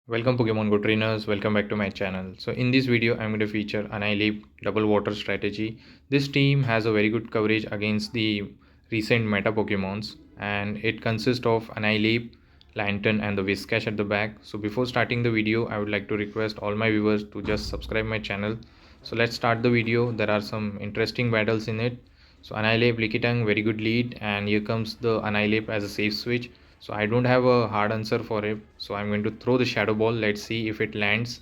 Welcome Pokemon Go trainers, welcome back to my channel. So in this video I'm going to feature Annihilape double water strategy. This team has a very good coverage against the recent meta Pokemons and it consists of Annihilape, Lantern and the Whiscash at the back. So before starting the video I would like to request all my viewers to just subscribe my channel. So let's start the video. There are some interesting battles in it. So Annihilape, Lickitung, very good lead, and here comes the Annihilape as a safe switch. So I don't have a hard answer for it, so I'm going to throw the shadow ball. Let's see if it lands,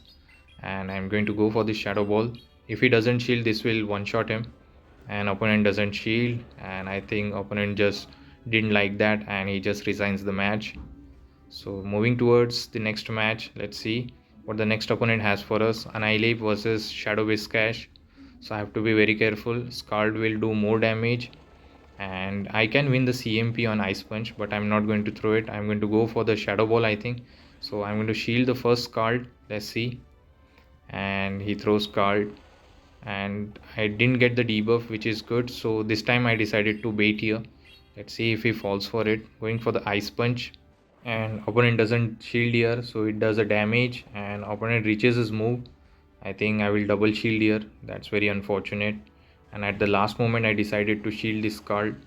and I'm going to go for the shadow ball. If he doesn't shield, this will one shot him, and opponent doesn't shield, and I think opponent just didn't like that and he just resigns the match. So moving towards the next match, let's see what the next opponent has for us. Annihilape versus Shadow Whiscash. So I have to be very careful. Scald will do more damage and I can win the CMP on Ice Punch, but I'm not going to throw it. I'm going to go for the Shadow Ball, I think. So I'm going to shield the first Scald. Let's see. And he throws Scald. And I didn't get the debuff, which is good. So this time I decided to bait here. Let's see if he falls for it. Going for the Ice Punch. And opponent doesn't shield here. So it does a damage. And opponent reaches his move. I think I will double shield here. That's very unfortunate. And at the last moment I decided to shield this card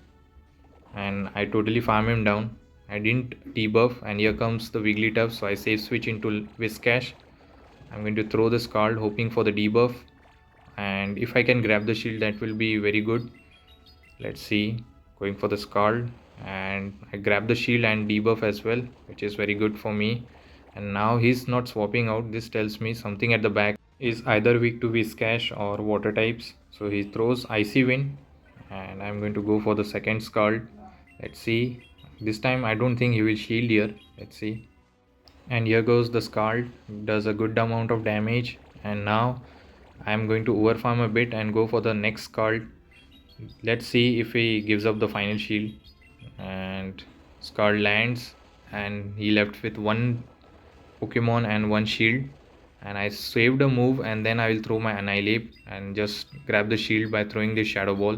and I totally farm him down. I didn't debuff and here comes the Wigglytuff, so I safe switch into Whiscash. I'm going to throw this card hoping for the debuff, and if I can grab the shield that will be very good. Let's see, going for the Scald, and I grab the shield and debuff as well, which is very good for me. And now he's not swapping out. This tells me something at the back is either weak to Whiscash or water types. So he throws Icy Wind and I'm going to go for the second Scald. Let's see. This time I don't think he will shield here. Let's see. And here goes the Scald. Does a good amount of damage. And now I'm going to overfarm a bit and go for the next Scald. Let's see if he gives up the final shield. And Scald lands and he left with one Pokemon and one shield, and I saved a move and then I will throw my Annihilape and just grab the shield by throwing the Shadow Ball.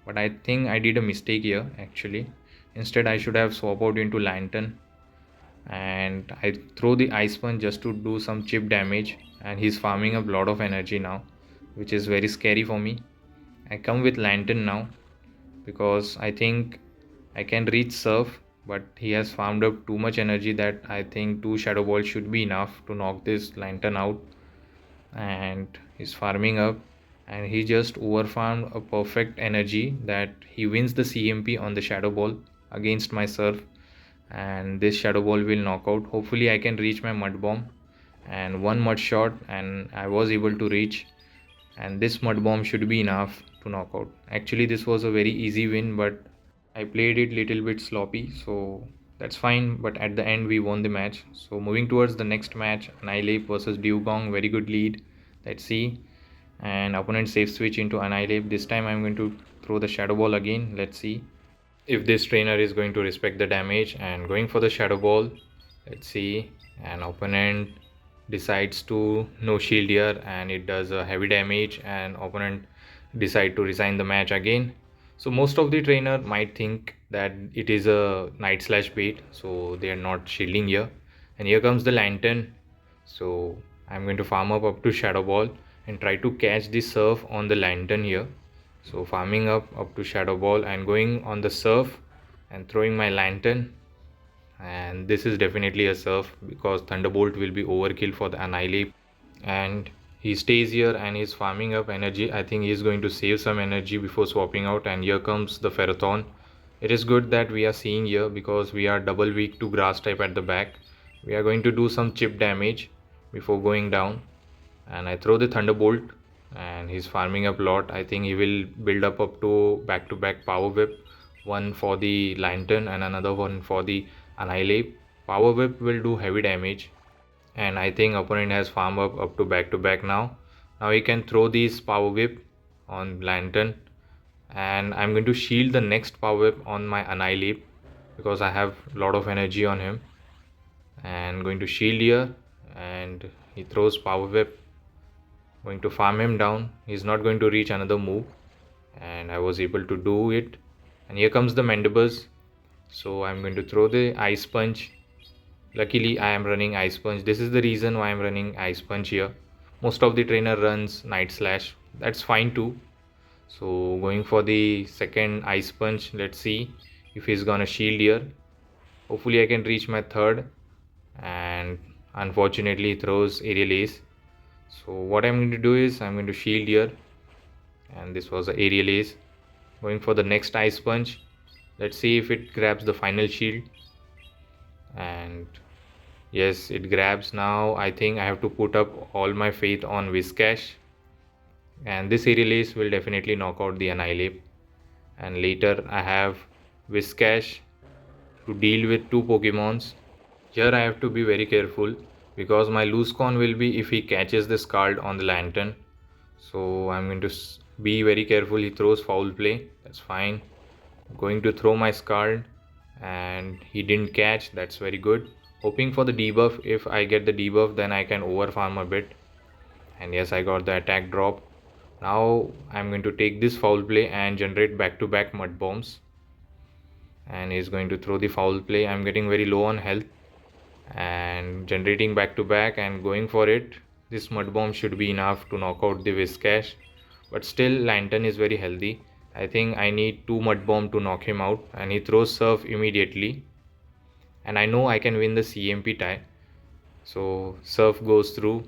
But I think I did a mistake here actually. Instead I should have swapped out into Lantern and I throw the Ice Punch just to do some chip damage, and he's farming up a lot of energy now, which is very scary for me. I come with Lantern now because I think I can reach Surf, but he has farmed up too much energy that I think 2 Shadow Balls should be enough to knock this Lantern out. And he's farming up and he just overfarmed a perfect energy that he wins the CMP on the Shadow Ball against my Surf, and this Shadow Ball will knock out. Hopefully I can reach my Mud Bomb, and one Mud Shot and I was able to reach, and this Mud Bomb should be enough to knock out. Actually this was a very easy win, but I played it little bit sloppy, so that's fine, but at the end we won the match. So moving towards the next match, Annihilape versus Dewgong, very good lead. Let's see. And opponent safe switch into Annihilape. This time I'm going to throw the Shadow Ball again. Let's see if this trainer is going to respect the damage, and going for the Shadow Ball. Let's see. And opponent decides to no shield here and it does a heavy damage, and opponent decide to resign the match again. So most of the trainer might think that it is a Night Slash bait, so they are not shielding here. And here comes the Lantern. So I'm going to farm up to Shadow Ball and try to catch the Surf on the Lantern here. So farming up to Shadow Ball and going on the Surf and throwing my Lantern. And this is definitely a Surf because Thunderbolt will be overkill for the Annihilape. And he stays here and he's farming up energy. I think he's going to save some energy before swapping out, and here comes the Ferrothorn. It is good that we are seeing here because we are double weak to grass type at the back. We are going to do some chip damage before going down, and I throw the Thunderbolt and he's farming up a lot. I think he will build up to back Power Whip, one for the Lantern and another one for the Annihilape. Power Whip will do heavy damage, and I think opponent has farm up to back now. Now he can throw this Power Whip on Lantern, and I'm going to shield the next Power Whip on my Annihilape because I have a lot of energy on him, and going to shield here, and he throws Power Whip, going to farm him down. He's not going to reach another move, and I was able to do it. And here comes the Mandibuzz, so I'm going to throw the Ice Punch. Luckily I am running Ice Punch. This is the reason why I'm running Ice Punch here. Most of the trainer runs Night Slash. That's fine too. So going for the second Ice Punch, let's see if he's gonna shield here. Hopefully I can reach my third, and unfortunately he throws Aerial Ace. So what I'm going to do is I'm going to shield here, and this was the Aerial Ace. Going for the next Ice Punch. Let's see if it grabs the final shield. And yes, it grabs. Now I think I have to put up all my faith on Whiscash, and this Aerial Ace will definitely knock out the Annihilape. And later I have Whiscash to deal with two Pokemons. Here I have to be very careful because my loose con will be if he catches the Scald on the Lantern. So I'm going to be very careful. He throws Foul Play. That's fine. I'm going to throw my Scald, and he didn't catch. That's very good. Hoping for the debuff. If I get the debuff, then I can overfarm a bit. And yes, I got the attack drop. Now I'm going to take this Foul Play and generate back-to-back Mud Bombs. And he's going to throw the Foul Play. I'm getting very low on health and generating back-to-back and going for it. This Mud Bomb should be enough to knock out the Whiscash. But still, Lantern is very healthy. I think I need 2 Mud Bomb to knock him out. And he throws Surf immediately. And I know I can win the CMP tie. So Surf goes through,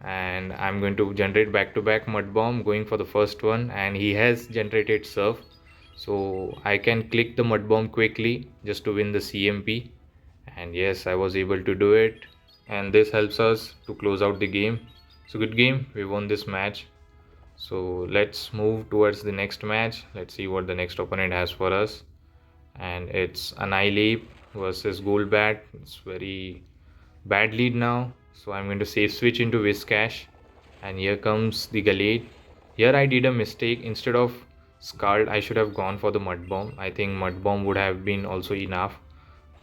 and I'm going to generate back-to-back Mud Bomb, going for the first one, and he has generated Surf. So I can click the Mud Bomb quickly just to win the CMP. And yes, I was able to do it, and this helps us to close out the game. So good game, we won this match. So let's move towards the next match. Let's see what the next opponent has for us. And it's Annihilape versus Golbat. It's very bad lead now, so I'm going to safe switch into Whiscash. And here comes the Gallade. Here I did a mistake. Instead of Scald, I should have gone for the Mud Bomb. I think Mud Bomb would have been also enough,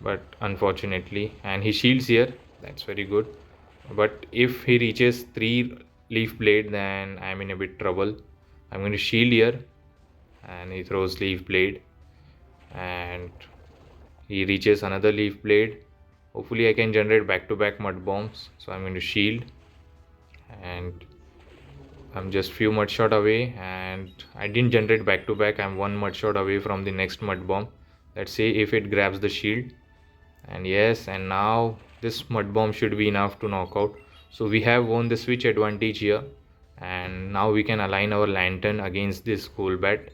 but unfortunately, and he shields here. That's very good. But if he reaches 3 Leaf Blade, then I'm in a bit trouble. I'm going to shield here, and he throws Leaf Blade, and he reaches another Leaf Blade. Hopefully I can generate back-to-back Mud Bombs. So I'm going to shield, and I'm just few Mud Shot away, and I didn't generate back-to-back. I'm 1 Mud Shot away from the next Mud Bomb. Let's see if it grabs the shield. And yes, and now this Mud Bomb should be enough to knock out. So we have won the switch advantage here, and now we can align our Lantern against this Golbat.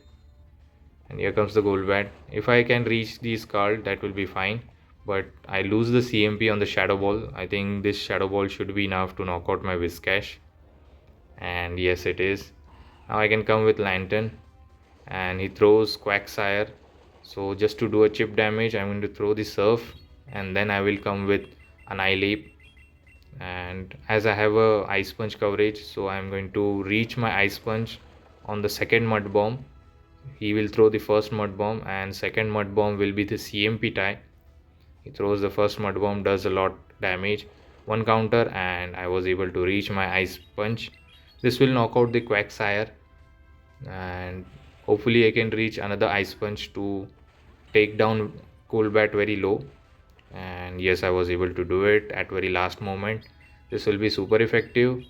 And here comes the Golbat. If I can reach the Scald, that will be fine, but I lose the CMP on the Shadow Ball. I think this Shadow Ball should be enough to knock out my Whiscash, and yes it is. Now I can come with Lantern, and he throws Quagsire. So just to do a chip damage, I'm going to throw the Surf, and then I will come with Annihilape. And as I have a Ice Punch coverage, so I'm going to reach my Ice Punch on the second Mud Bomb. He will throw the first Mud Bomb, and second Mud Bomb will be the CMP tie. He throws the first Mud Bomb, does a lot damage, 1 counter, and I was able to reach my Ice Punch. This will knock out the Quagsire, and hopefully I can reach another Ice Punch to take down Golbat very low. And yes, I was able to do it at very last moment. This will be super effective,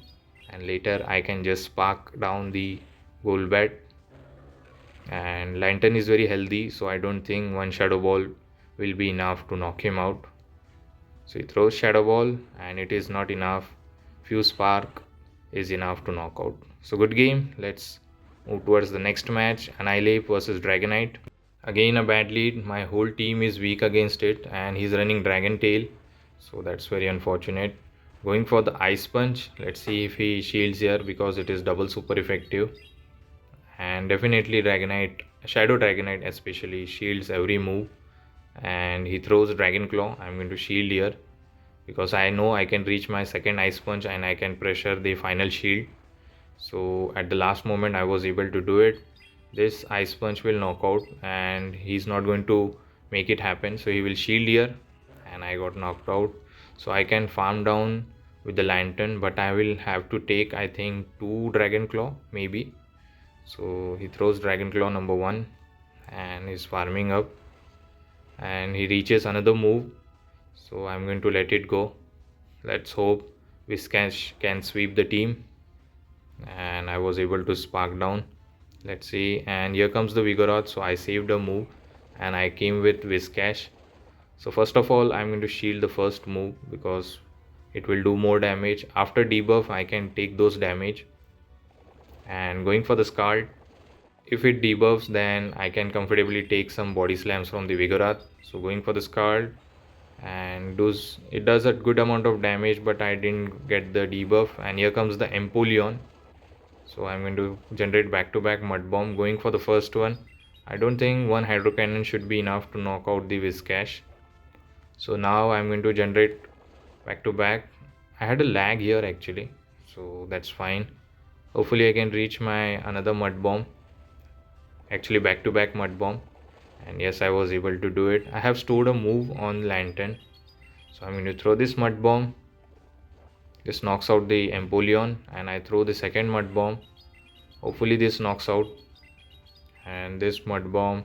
and later I can just spark down the Golbat. And Lantern is very healthy, so I don't think 1 Shadow Ball will be enough to knock him out. So he throws Shadow Ball, and it is not enough. Few Spark is enough to knock out. So good game. Let's move towards the next match. Annihilape versus Dragonite. Again a bad lead. My whole team is weak against it, and he's running Dragon Tail, so that's very unfortunate. Going for the Ice Punch. Let's see if he shields here, because it is double super effective. And definitely Dragonite, Shadow Dragonite especially, shields every move. And he throws Dragon Claw. I'm going to shield here because I know I can reach my second Ice Punch and I can pressure the final shield. So at the last moment I was able to do it. This Ice Punch will knock out, and he's not going to make it happen, so he will shield here, and I got knocked out. So I can farm down with the Lantern, but I will have to take, I think, 2 Dragon Claw maybe. So he throws Dragon Claw number 1, and he's farming up, and he reaches another move. So I'm going to let it go. Let's hope Viscash can sweep the team. And I was able to spark down. Let's see. And here comes the Vigoroth. So I saved a move and I came with Viscash. So first of all, I'm going to shield the first move because it will do more damage. After debuff, I can take those damage. And going for the Scald, if it debuffs, then I can comfortably take some body slams from the Vigoroth. So going for the Scald, and it does a good amount of damage, but I didn't get the debuff. And here comes the Empoleon. So I'm going to generate back-to-back Mud Bomb. Going for the first one, I don't think one Hydro Cannon should be enough to knock out the Whiscash. So now I'm going to generate back-to-back. I had a lag here actually, so that's fine. Hopefully I can reach my another Mud Bomb, actually back-to-back Mud Bomb. And yes, I was able to do it. I have stored a move on Lantern, so I'm going to throw this Mud Bomb. This knocks out the Empoleon, and I throw the second Mud Bomb. Hopefully this knocks out. And this Mud Bomb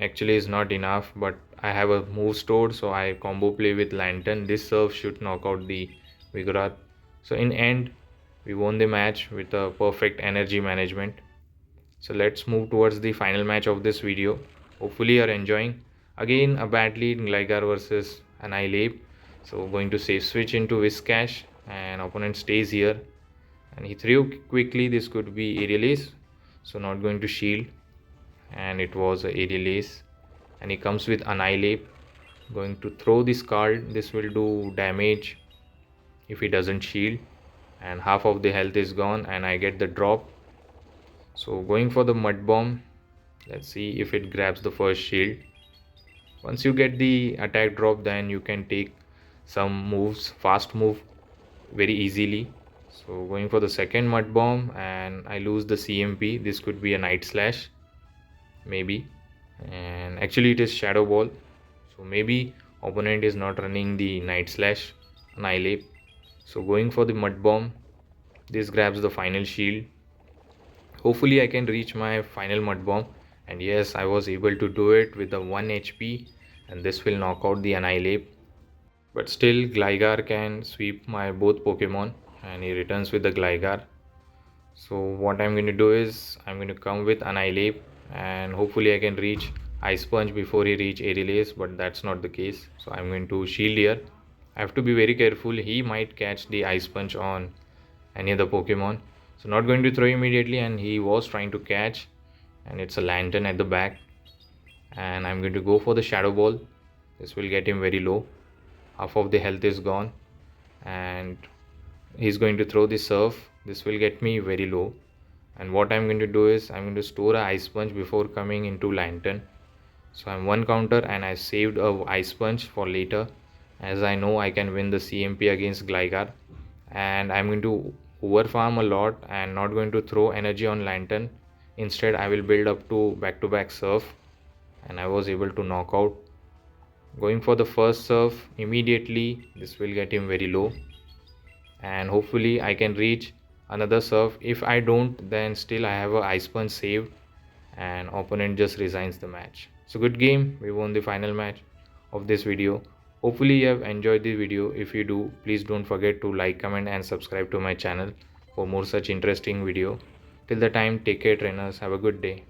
actually is not enough, but I have a move stored, so I combo play with Lantern. This serve should knock out the Vigoroth. So in end, we won the match with a perfect energy management. So let's move towards the final match of this video. Hopefully you're enjoying. Again, a bad lead, Gligar versus Annihilape. So going to safe switch into Whiscash, and opponent stays here. And he threw quickly. This could be Aerial Ace, so not going to shield. And it was a Aerial Ace. And he comes with Annihilape. Going to throw the Scald. This will do damage if he doesn't shield. And half of the health is gone, and I get the drop. So going for the Mud Bomb. Let's see if it grabs the first shield. Once you get the attack drop, then you can take some moves, fast move very easily. So going for the second Mud Bomb, and I lose the CMP. This could be a Night Slash, maybe. And actually it is Shadow Ball. So maybe opponent is not running the Night Slash Annihilape. So going for the Mud Bomb. This grabs the final shield. Hopefully I can reach my final Mud Bomb. And yes, I was able to do it with the 1 HP. And this will knock out the Annihilape. But still, Gligar can sweep my both Pokemon. And he returns with the Gligar. So what I'm going to do is, I'm going to come with Annihilape. And hopefully I can reach Ice Punch before he reach Aerial Ace. But that's not the case. So I'm going to shield here. I have to be very careful. He might catch the Ice Punch on any other Pokemon. So not going to throw immediately, and he was trying to catch, and it's a Lantern at the back. And I'm going to go for the Shadow Ball. This will get him very low. Half of the health is gone, and he's going to throw the Surf. This will get me very low. And what I'm going to do is, I'm going to store a Ice Punch before coming into Lantern. So I'm one counter, and I saved a Ice Punch for later, as I know I can win the CMP against Gligar. And I'm going to overfarm a lot and not going to throw energy on Lantern. Instead, I will build up to back-to-back Surf, and I was able to knock out. Going for the first Surf immediately, this will get him very low, and hopefully I can reach another Surf. If I don't, then still I have a Ice Punch saved, and opponent just resigns the match. So good game, we won the final match of this video. Hopefully you have enjoyed the video. If you do, please don't forget to like, comment and subscribe to my channel for more such interesting video. Till the time, take care trainers, have a good day.